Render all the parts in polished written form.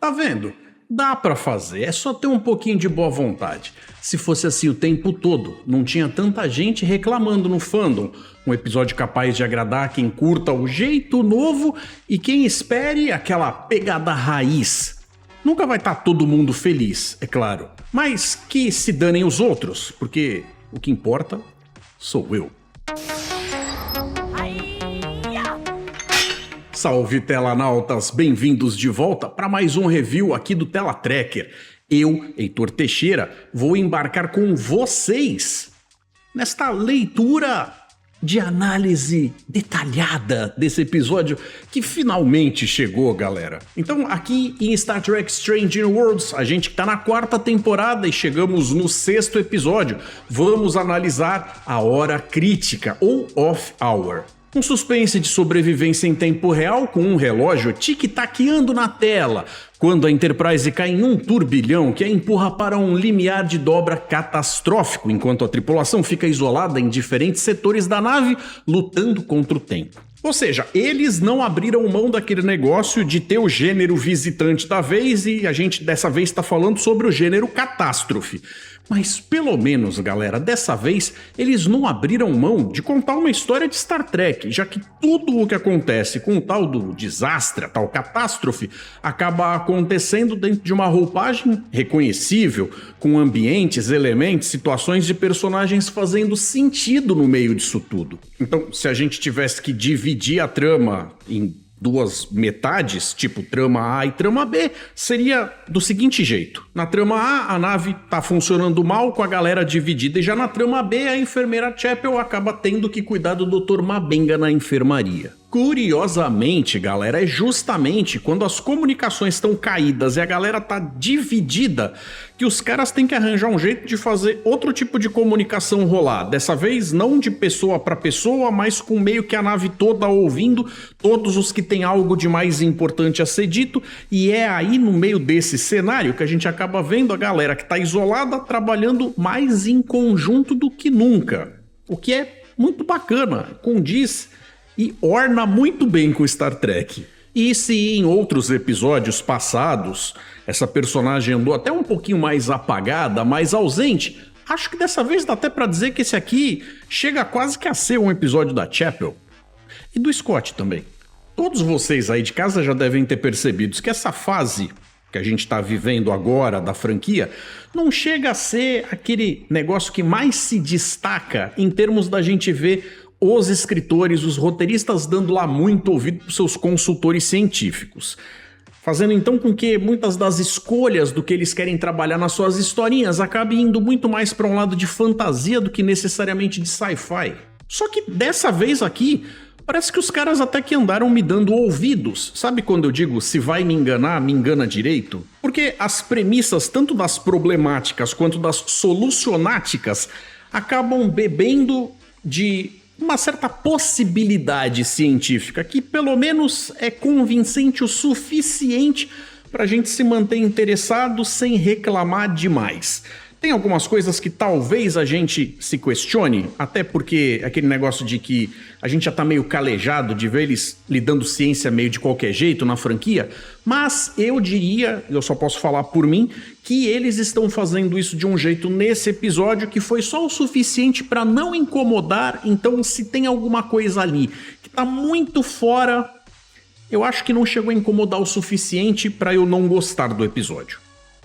Tá vendo? Dá pra fazer, é só ter um pouquinho de boa vontade. Se fosse assim o tempo todo, não tinha tanta gente reclamando no fandom. Um episódio capaz de agradar quem curta o jeito novo e quem espere aquela pegada raiz. Nunca vai estar todo mundo feliz, é claro. Mas que se danem os outros, porque o que importa sou eu. Salve telanautas, bem-vindos de volta para mais um review aqui do Tela Tracker. Eu, Heitor Teixeira, vou embarcar com vocês nesta leitura de análise detalhada desse episódio que finalmente chegou, galera. Então, aqui em Star Trek Strange New Worlds, a gente tá na 4ª temporada e chegamos no 6º episódio. Vamos analisar a Hora Crítica, ou Off Hour. Um suspense de sobrevivência em tempo real com um relógio tic-taqueando na tela, quando a Enterprise cai em um turbilhão que a empurra para um limiar de dobra catastrófico, enquanto a tripulação fica isolada em diferentes setores da nave, lutando contra o tempo. Ou seja, eles não abriram mão daquele negócio de ter o gênero visitante da vez e a gente dessa vez está falando sobre o gênero catástrofe. Mas pelo menos, galera, dessa vez eles não abriram mão de contar uma história de Star Trek, já que tudo o que acontece com o tal do desastre, a tal catástrofe, acaba acontecendo dentro de uma roupagem reconhecível, com ambientes, elementos, situações de personagens fazendo sentido no meio disso tudo. Então, se a gente tivesse que dividir a trama em duas metades, tipo trama A e trama B, seria do seguinte jeito. Na trama A, a nave tá funcionando mal com a galera dividida, e já na trama B, a enfermeira Chapel acaba tendo que cuidar do Dr. Mabenga na enfermaria. Curiosamente, galera, é justamente quando as comunicações estão caídas e a galera tá dividida que os caras têm que arranjar um jeito de fazer outro tipo de comunicação rolar. Dessa vez, não de pessoa para pessoa, mas com meio que a nave toda ouvindo todos os que têm algo de mais importante a ser dito. E é aí, no meio desse cenário, que a gente acaba vendo a galera que tá isolada trabalhando mais em conjunto do que nunca. O que é muito bacana, condiz e orna muito bem com Star Trek. E se em outros episódios passados essa personagem andou até um pouquinho mais apagada, mais ausente, acho que dessa vez dá até pra dizer que esse aqui chega quase que a ser um episódio da Chapel. E do Scott também. Todos vocês aí de casa já devem ter percebido que essa fase que a gente tá vivendo agora da franquia não chega a ser aquele negócio que mais se destaca em termos da gente ver os escritores, os roteiristas dando lá muito ouvido para seus consultores científicos. Fazendo então com que muitas das escolhas do que eles querem trabalhar nas suas historinhas acabe indo muito mais para um lado de fantasia do que necessariamente de sci-fi. Só que dessa vez aqui, parece que os caras até que andaram me dando ouvidos. Sabe quando eu digo se vai me enganar, me engana direito? Porque as premissas tanto das problemáticas quanto das solucionáticas acabam bebendo de uma certa possibilidade científica que pelo menos é convincente o suficiente para a gente se manter interessado sem reclamar demais. Tem algumas coisas que talvez a gente se questione, até porque aquele negócio de que a gente já tá meio calejado de ver eles lidando ciência meio de qualquer jeito na franquia, mas eu diria, eu só posso falar por mim, que eles estão fazendo isso de um jeito nesse episódio que foi só o suficiente para não incomodar. Então, se tem alguma coisa ali que tá muito fora, eu acho que não chegou a incomodar o suficiente para eu não gostar do episódio.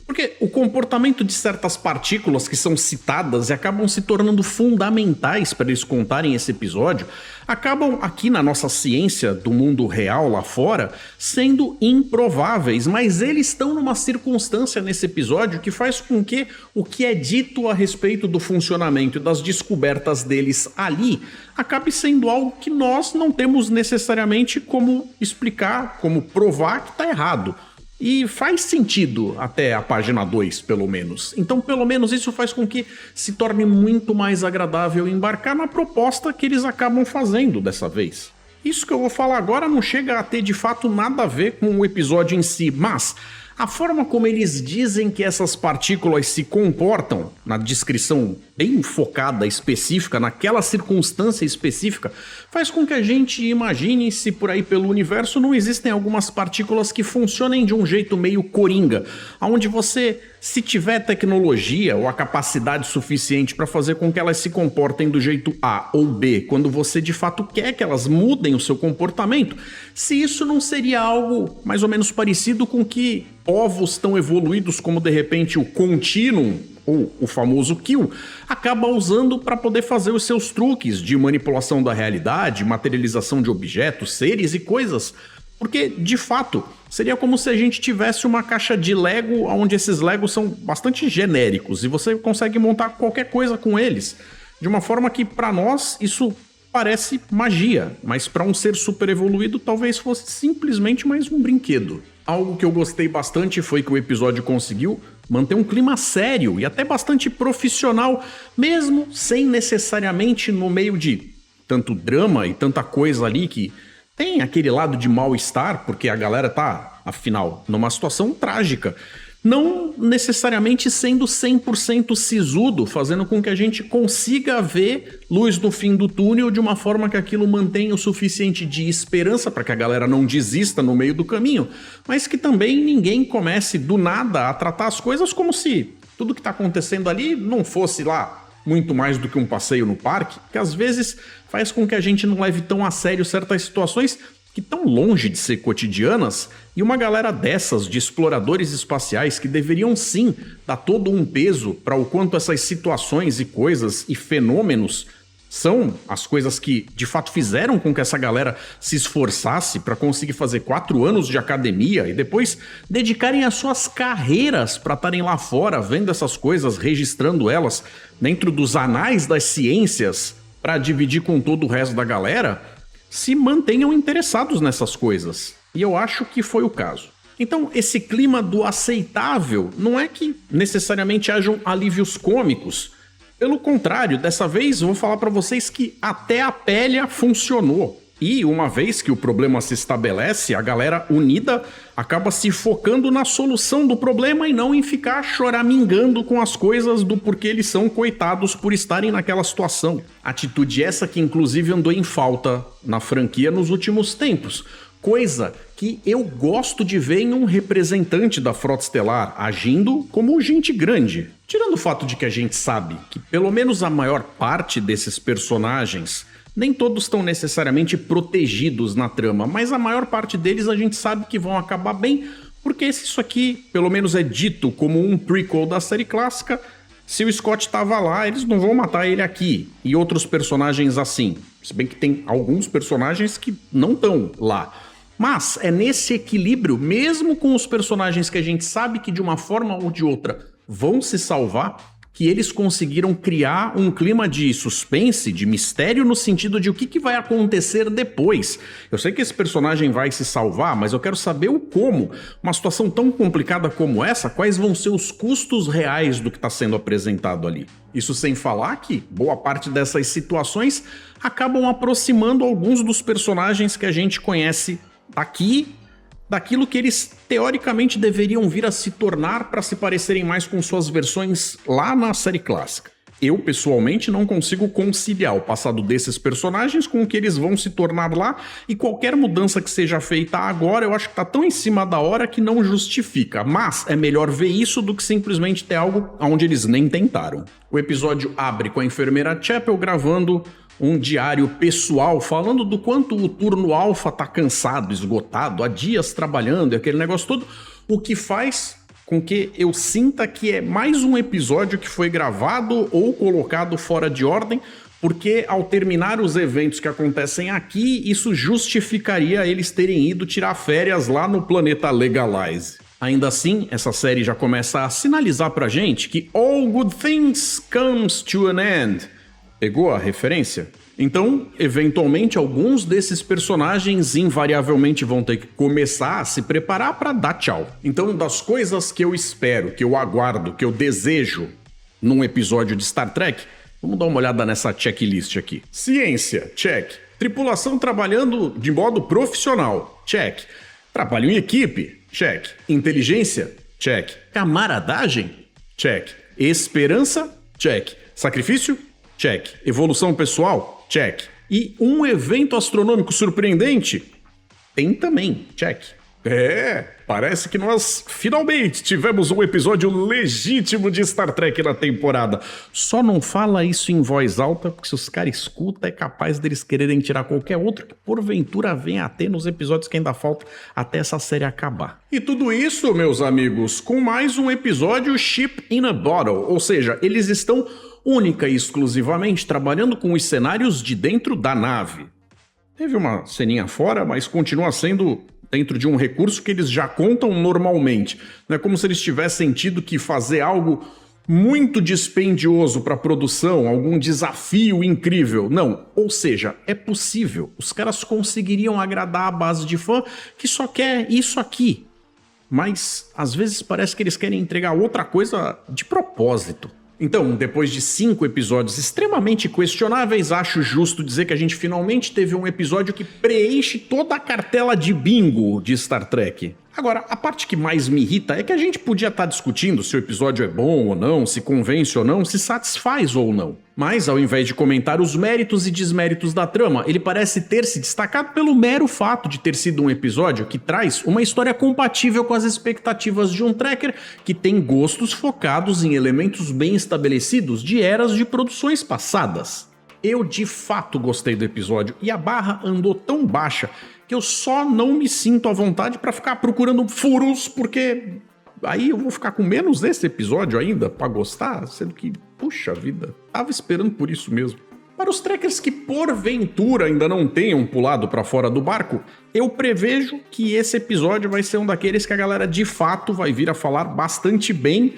Porque o comportamento de certas partículas que são citadas e acabam se tornando fundamentais para eles contarem esse episódio, acabam aqui na nossa ciência do mundo real lá fora sendo improváveis, mas eles estão numa circunstância nesse episódio que faz com que o que é dito a respeito do funcionamento e das descobertas deles ali acabe sendo algo que nós não temos necessariamente como explicar, como provar que está errado. E faz sentido até a página 2, pelo menos. Então, pelo menos isso faz com que se torne muito mais agradável embarcar na proposta que eles acabam fazendo dessa vez. Isso que eu vou falar agora não chega a ter de fato nada a ver com o episódio em si, mas A forma como eles dizem que essas partículas se comportam, na descrição bem focada, específica, naquela circunstância específica, faz com que a gente imagine se por aí pelo universo não existem algumas partículas que funcionem de um jeito meio coringa, onde você, se tiver tecnologia ou a capacidade suficiente para fazer com que elas se comportem do jeito A ou B, quando você de fato quer que elas mudem o seu comportamento, se isso não seria algo mais ou menos parecido com que povos tão evoluídos como de repente o Continuum, ou o famoso Kill, acaba usando para poder fazer os seus truques de manipulação da realidade, materialização de objetos, seres e coisas. Porque, de fato, seria como se a gente tivesse uma caixa de Lego, onde esses Legos são bastante genéricos e você consegue montar qualquer coisa com eles. De uma forma que, para nós, isso parece magia, mas para um ser super evoluído talvez fosse simplesmente mais um brinquedo. Algo que eu gostei bastante foi que o episódio conseguiu manter um clima sério e até bastante profissional, mesmo sem necessariamente no meio de tanto drama e tanta coisa ali que tem aquele lado de mal-estar, porque a galera tá, afinal, numa situação trágica. Não necessariamente sendo 100% sisudo, fazendo com que a gente consiga ver luz no fim do túnel de uma forma que aquilo mantenha o suficiente de esperança para que a galera não desista no meio do caminho, mas que também ninguém comece do nada a tratar as coisas como se tudo que está acontecendo ali não fosse lá muito mais do que um passeio no parque, que às vezes faz com que a gente não leve tão a sério certas situações que estão longe de ser cotidianas, e uma galera dessas de exploradores espaciais que deveriam sim dar todo um peso para o quanto essas situações e coisas e fenômenos são as coisas que de fato fizeram com que essa galera se esforçasse para conseguir fazer 4 anos de academia e depois dedicarem as suas carreiras para estarem lá fora vendo essas coisas, registrando elas dentro dos anais das ciências para dividir com todo o resto da galera, se mantenham interessados nessas coisas. E eu acho que foi o caso. Então, esse clima do aceitável não é que necessariamente hajam alívios cômicos. Pelo contrário, dessa vez vou falar para vocês que até a Pélia funcionou. E uma vez que o problema se estabelece, a galera unida acaba se focando na solução do problema e não em ficar choramingando com as coisas do porquê eles são coitados por estarem naquela situação. Atitude essa que inclusive andou em falta na franquia nos últimos tempos. Coisa que eu gosto de ver em um representante da Frota Estelar agindo como gente grande. Tirando o fato de que a gente sabe que pelo menos a maior parte desses personagens, nem todos estão necessariamente protegidos na trama, mas a maior parte deles a gente sabe que vão acabar bem, porque se isso aqui pelo menos é dito como um prequel da série clássica, se o Scott estava lá, eles não vão matar ele aqui. E outros personagens assim. Se bem que tem alguns personagens que não estão lá. Mas é nesse equilíbrio, mesmo com os personagens que a gente sabe que de uma forma ou de outra vão se salvar, que eles conseguiram criar um clima de suspense, de mistério, no sentido de o que vai acontecer depois. Eu sei que esse personagem vai se salvar, mas eu quero saber o como. Uma situação tão complicada como essa, quais vão ser os custos reais do que está sendo apresentado ali? Isso sem falar que boa parte dessas situações acabam aproximando alguns dos personagens que a gente conhece aqui, daquilo que eles teoricamente deveriam vir a se tornar para se parecerem mais com suas versões lá na série clássica. Eu, pessoalmente, não consigo conciliar o passado desses personagens com o que eles vão se tornar lá, e qualquer mudança que seja feita agora eu acho que tá tão em cima da hora que não justifica, mas é melhor ver isso do que simplesmente ter algo onde eles nem tentaram. O episódio abre com a enfermeira Chapel gravando um diário pessoal falando do quanto o turno alfa tá cansado, esgotado, há dias trabalhando e aquele negócio todo, o que faz com que eu sinta que é mais um episódio que foi gravado ou colocado fora de ordem, porque ao terminar os eventos que acontecem aqui, isso justificaria eles terem ido tirar férias lá no planeta Legalize. Ainda assim, essa série já começa a sinalizar pra gente que all good things comes to an end. Pegou a referência? Então, eventualmente, alguns desses personagens invariavelmente vão ter que começar a se preparar para dar tchau. Então, das coisas que eu espero, que eu aguardo, que eu desejo num episódio de Star Trek, vamos dar uma olhada nessa checklist aqui. Ciência, check. Tripulação trabalhando de modo profissional, check. Trabalho em equipe, Check. Inteligência? Check. Camaradagem? Check. Esperança? Check. Sacrifício? Check. Evolução pessoal? Check. E um evento astronômico surpreendente? Tem também. Check. Parece que nós finalmente tivemos um episódio legítimo de Star Trek na temporada. Só não fala isso em voz alta, porque se os caras escutam, é capaz deles quererem tirar qualquer outro que porventura venha a ter nos episódios que ainda faltam até essa série acabar. E tudo isso, meus amigos, com mais um episódio Ship in a Bottle, ou seja, eles estão única e exclusivamente trabalhando com os cenários de dentro da nave. Teve uma ceninha fora, mas continua sendo dentro de um recurso que eles já contam normalmente. Não é como se eles tivessem tido que fazer algo muito dispendioso para a produção, algum desafio incrível. Não, ou seja, é possível. Os caras conseguiriam agradar a base de fã que só quer isso aqui. Mas, às vezes, parece que eles querem entregar outra coisa de propósito. Então, depois de 5 episódios extremamente questionáveis, acho justo dizer que a gente finalmente teve um episódio que preenche toda a cartela de bingo de Star Trek. Agora, a parte que mais me irrita é que a gente podia estar discutindo se o episódio é bom ou não, se convence ou não, se satisfaz ou não. Mas, ao invés de comentar os méritos e desméritos da trama, ele parece ter se destacado pelo mero fato de ter sido um episódio que traz uma história compatível com as expectativas de um trekker que tem gostos focados em elementos bem estabelecidos de eras de produções passadas. Eu de fato gostei do episódio e a barra andou tão baixa que eu só não me sinto à vontade pra ficar procurando furos, porque aí eu vou ficar com menos desse episódio ainda pra gostar, sendo que, puxa vida, tava esperando por isso mesmo. Para os trekkers que porventura ainda não tenham pulado pra fora do barco, eu prevejo que esse episódio vai ser um daqueles que a galera de fato vai vir a falar bastante bem,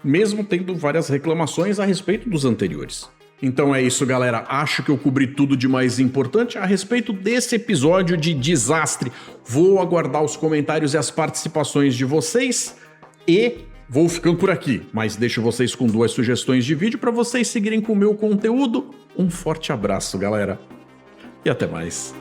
mesmo tendo várias reclamações a respeito dos anteriores. Então é isso, galera. Acho que eu cobri tudo de mais importante a respeito desse episódio de desastre. Vou aguardar os comentários e as participações de vocês e vou ficando por aqui. Mas deixo vocês com 2 sugestões de vídeo para vocês seguirem com o meu conteúdo. Um forte abraço, galera. E até mais.